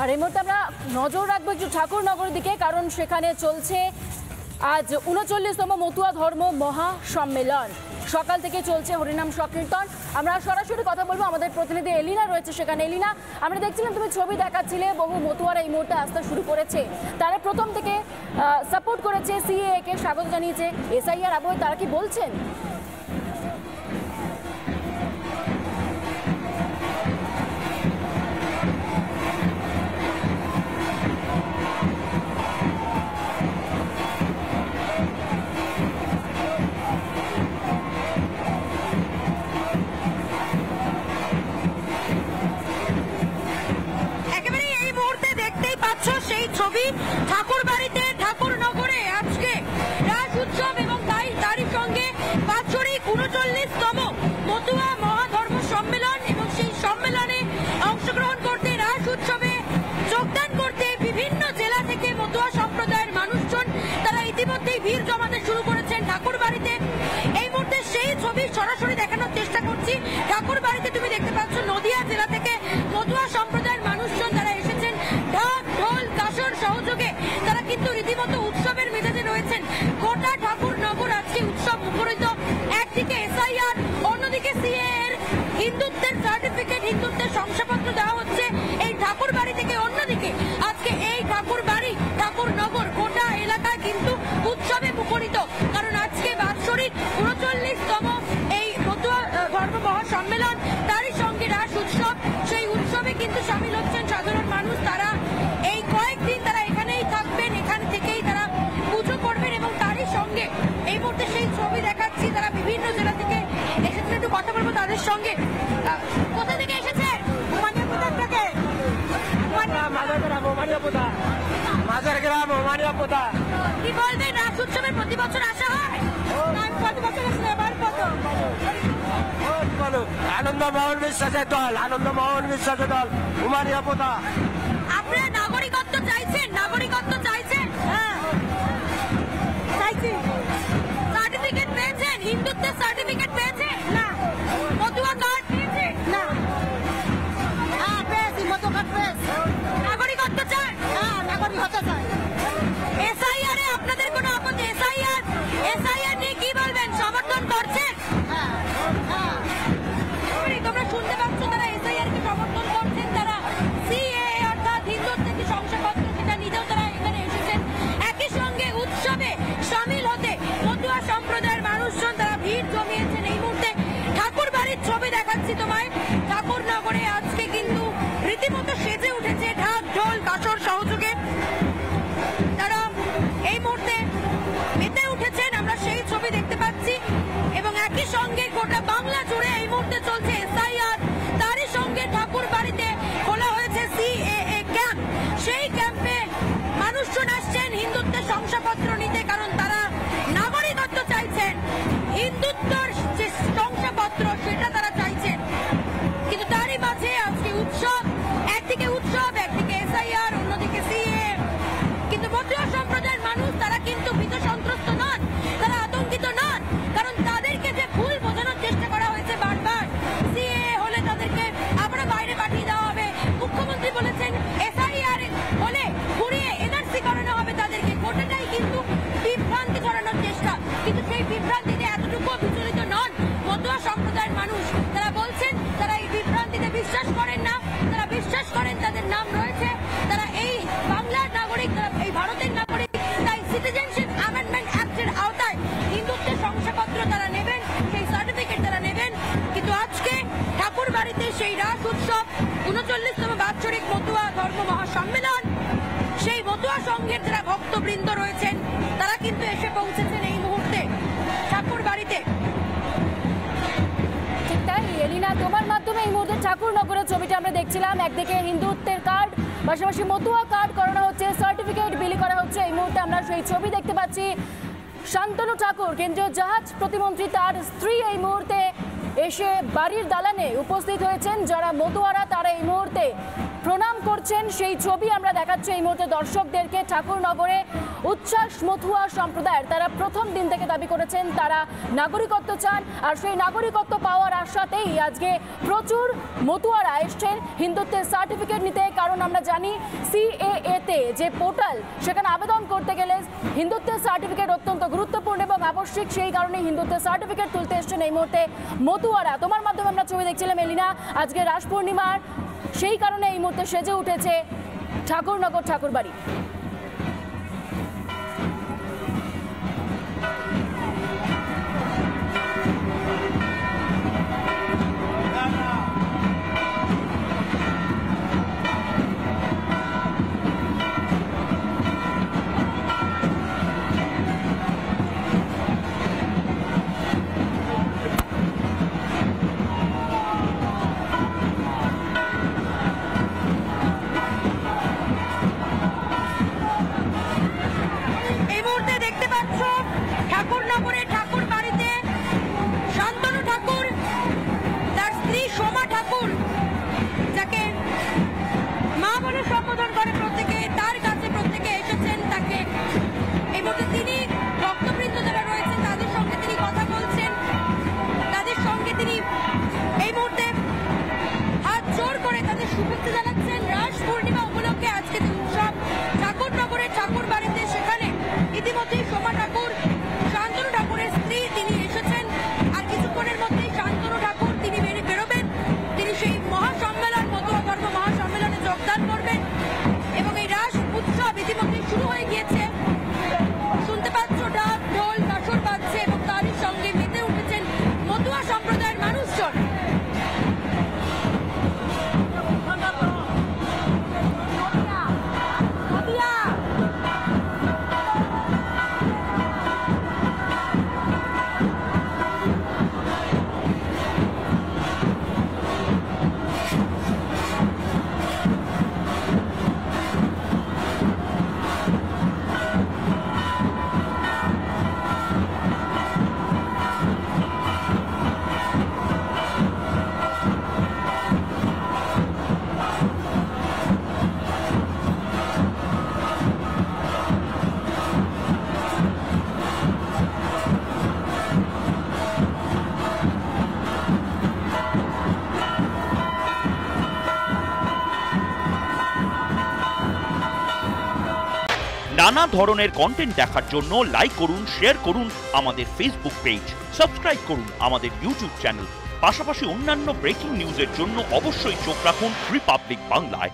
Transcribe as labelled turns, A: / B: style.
A: আর এই মুহূর্তে আমরা নজর রাখবো একটু ঠাকুরনগরের দিকে, কারণ সেখানে চলছে আজ ৩৯তম মতুয়া ধর্ম মহাসম্মেলন। সকাল থেকে চলছে হরিনাম সংকীর্তন। আমরা সরাসরি কথা বলবো, আমাদের প্রতিনিধি এলিনা রয়েছে সেখানে। এলিনা, আমরা দেখছিলাম তুমি ছবি দেখাচ্ছিলে, বহু মতুয়ারা এই মুহূর্তে আসতে শুরু করেছে। তারা প্রথম থেকে সাপোর্ট করেছে, সিএএ কে স্বাগত জানিয়েছে। এসআইআর আবহে তারা কি বলছেন?
B: ঠাকুর বাড়িতে ঠাকুরনগরে আজকে রাস উৎসব এবং তারই সঙ্গে বাৎসরিক ৩৯তম মতুয়া মহাধর্ম সম্মেলন এবং সেই সম্মেলনে অংশগ্রহণ করতে, রাস উৎসবে যোগদান করতে বিভিন্ন জেলা থেকে মতুয়া সম্প্রদায়ের মানুষজন তারা ইতিমধ্যেই ভিড় জমাতে শুরু করেছেন ঠাকুর বাড়িতে। এই মুহূর্তে সেই ছবি সরাসরি দেখানোর চেষ্টা করছি। ঠাকুর বাড়িতে তুমি দেখতে পাচ্ছ নদিয়া জেলা থেকে মতুয়া সম্প্রদায়ের মানুষজন তারা এসেছেন ঢাক ঢোল কাসর সহযোগে। তারা কিন্তু রীতিমতো উৎসবের মেজাজে রয়েছেন। গোটা ঠাকুরনগর আজকে উৎসব মুখরিত। একদিকে এসআইআর, অন্যদিকে সিএএর হিন্দুত্বের সার্টিফিকেট, হিন্দুত্বের শংসাপত্র দেওয়া হচ্ছে এই ঠাকুর বাড়ি থেকে। অন্যদিকে আজকে এই ঠাকুর বাড়ি ঠাকুরনগর গোটা এলাকায় কিন্তু উৎসবে মুখরিত, কারণ আজকে বাৎসরিক ৩৯তম এই মতুয়া ধর্ম মহাসম্মেলন, তারই সঙ্গে রাস উৎসব। সেই উৎসবে কিন্তু সামিল হচ্ছেন সাধারণ মানুষ। তারা এই কয়েকদিন তারা এখানেই থাকবেন, এখান থেকেই তারা পুজো করবেন এবং তারই সঙ্গে এই মুহূর্তে সেই ছবি দেখাচ্ছি। তারা বিভিন্ন জেলা থেকে এসেছেন, একটু কথা বলবো তাদের সঙ্গে। কোথা থেকে এসেছে? কি বলবেন, রাস উৎসবের প্রতি বছর আসা হয়?
C: আনন্দমোহন বিশ্বাসের দল, আনন্দমোহন বিশ্বাসের দল উমানিয়াপোতা।
B: আপনারা নাগরিকত্ব চাইছেন? নাগরিকত্ব চাইছেন? হ্যাঁ চাইছি। সার্টিফিকেট পেয়েছেন? হিন্দুত্বের সার্টিফিকেট পেয়েছেন? না। মতুয়া কার্ড পেয়েছেন? না। হ্যাঁ পেয়েছি, মতুয়া কার্ড পেয়েছি। নাগরিকত্ব চাই? হ্যাঁ নাগরিকত্ব চাই। এসআইআর এ আপনাদের কোনো আপত্তি? এসআইআর নিয়ে কি বলবেন? সমর্থন করছেন? হ্যাঁ হ্যাঁ তোমরা শুনতে পাচ্ছ, তারা এসআইআর কে সমর্থন করছেন। তারা সিএএ অর্থাৎ হিন্দুত্বের যে শংসাপত্র সেটা নিজেও তারা এখানে এসেছেন। একই সঙ্গে উৎসবে সামিল হতে মতুয়া সম্প্রদায়ের মানুষজন তারা ভিড় জমিয়েছেন। এই মুহূর্তে ঠাকুর বাড়ির ছবি দেখাচ্ছি তোমায়। ঠাকুরনগরে আজকে কিন্তু রীতিমতো সেজে উঠেছে ঢাক ঢোল কাসর সহযোগে। তারা এই মুহূর্তে মেতে উঠেছেন, আমরা সেই ছবি দেখতে পাচ্ছি। এবং একই সঙ্গে গোটা বাংলা জুড়ে এই মুহূর্তে চলছে এসআইআর, তারই সঙ্গে ঠাকুর বাড়িতে খোলা হয়েছে সিএএ ক্যাম্প। সেই ক্যাম্পে মানুষজন আসছেন হিন্দুত্বের শংসাপত্র নিতে, কারণ তারা নাগরিকত্ব চাইছেন। হিন্দুত্বর যে শংসাপত্র সেটা তারা চাইছেন। কিন্তু তারই মাঝে আজকে উৎসব, একদিকে উৎসব, একদিকে এসআইআর, অন্যদিকে সিএএ। কিন্তু মতুয়া সম্প্রদায়ের মানুষ তারা কিন্তু ভীত সন্ত্রস্ত নন, তারা আতঙ্কিত নন, কারণ তাদেরকে যে ভুল বোঝানোর চেষ্টা করা হয়েছে বারবার। সিএএ হলে তাদেরকে আবার বাইরে পাঠিয়ে দেওয়া হবে। মুখ্যমন্ত্রী বলেছেন এসআইআর হলে ঘুরিয়ে এনআরসি করানো হবে তাদেরকে। গোটাটাই কিন্তু বিভ্রান্তি করানোর চেষ্টা। কিন্তু সেই বিভ্রান্তিতে এতটুকু বিচলিত নন মতুয়া সম্প্রদায়ের মানুষ। তারা বলছেন তারা এই বিভ্রান্তিতে বিশ্বাস করেন না, তারা বিশ্বাস করেন তাদের নাম রয়েছে, তারা এই বাংলার নাগরিক, তারা এই ভারতের নাগরিক। তাই সিটিজেনশিপ অ্যামেন্ডমেন্ট অ্যাক্টের আওতায় হিন্দুত্বের শংসাপত্র তারা নেবেন, সেই সার্টিফিকেট তারা নেবেন। কিন্তু আজকে ঠাকুর বাড়িতে সেই রাস উৎসব, ৩৯তম বাৎসরিক মতুয়া ধর্ম মহাসম্মেলন, সেই মতুয়া সংঘের যারা ভক্তবৃন্দ রয়েছেন তারা কিন্তু এসে পৌঁছেছেন এই মুহূর্তে ঠাকুর বাড়িতে।
A: ঠিক তাই এলিনা, তোমার মাধ্যমে এই মুহূর্তে ঠাকুরনগরের ছবিটা আমরা দেখছিলাম। একদিকে হিন্দুত্বের কার্ড, পাশাপাশি মতুয়া কার্ড করানো হচ্ছে, সার্টিফিকেট বিলি করা হচ্ছে। এই মুহূর্তে আমরা সেই ছবি দেখতে পাচ্ছি। শান্তনু ঠাকুর, কেন্দ্রীয় জাহাজ প্রতিমন্ত্রী, তার স্ত্রী এই মুহূর্তে এসে বাড়ির দালানে উপস্থিত হয়েছেন। যারা মতুয়ারা তারা এই মুহূর্তে প্রণাম করছেন। করছেন সেই ছবি আমরা দেখাচ্ছি এই মুহূর্তে দর্শকদেরকে। ঠাকুরনগরে উচ্ছ্বাস মতুয়া সম্প্রদায়ের তারা প্রথম দিন থেকে দাবি করেছেন তারা নাগরিকত্ব চান, আর সেই নাগরিকত্ব পাওয়ার আশাতেই আজকে প্রচুর মতুয়ারা এসছেন হিন্দুত্বের সার্টিফিকেট নিতে। কারণ আমরা জানি CAA তে যে পোর্টাল, সেখানে আবেদন করতে গেলে হিন্দুত্বের সার্টিফিকেট অত্যন্ত গুরুত্বপূর্ণ এবং আবশ্যিক। সেই কারণে হিন্দুত্বের সার্টিফিকেট তুলতে এসছেন এই মুহূর্তে মতুয়ারা। তোমার মাধ্যমে আমরা ছবি দেখছিলাম এলিনা, আজকে রাস পূর্ণিমার, সেই কারণে এই মুহূর্তে সেজে উঠেছে ঠাকুরনগর ঠাকুরবাড়ি।
B: ঠাকুরনগরে ঠাকুর বাড়িতে শান্তনু ঠাকুর, তার স্ত্রী সোমা ঠাকুর, যাকে মা বলে সম্বোধন করে প্রত্যেকে, তার কাছে প্রত্যেকে এসেছেন। তাকে এই মুহূর্তে তিনি ভক্তবৃন্দ যারা রয়েছেন তাদের সঙ্গে তিনি কথা বলছেন, তাদের সঙ্গে তিনি এই মুহূর্তে হাত জোর করে তাদের শুভেচ্ছা জানাচ্ছেন। রাস পূর্ণিমা উপলক্ষে আজকে উৎসব ঠাকুরনগরের ঠাকুর বাড়িতে, সেখানে ইতিমধ্যেই সোমা ঠাকুর শান্তনু ঠাকুরের স্ত্রী তিনি এসেছেন। আর কিছুক্ষণের মধ্যেই শান্তনু ঠাকুর তিনি বেরোবেন, তিনি সেই মহাসম্মেলন মতুয়া ধর্ম মহাসম্মেলনে যোগদান করবেন এবং এই রাস উৎসব ইতিমধ্যেই শুরু হয়ে গিয়েছে। শুনতে পাচ্ছ ঢাক ঢোল কাসর বাজছে এবং তারই সঙ্গে মেতে উঠেছেন মতুয়া সম্প্রদায়ের মানুষজন।
D: নানা ধরনের কন্টেন্ট দেখার জন্য লাইক করুন, শেয়ার করুন আমাদের ফেসবুক পেজ, সাবস্ক্রাইব করুন আমাদের ইউটিউব চ্যানেল। পাশাপাশি অন্যান্য ব্রেকিং নিউজের জন্য অবশ্যই চোখ রাখুন রিপাবলিক বাংলায়।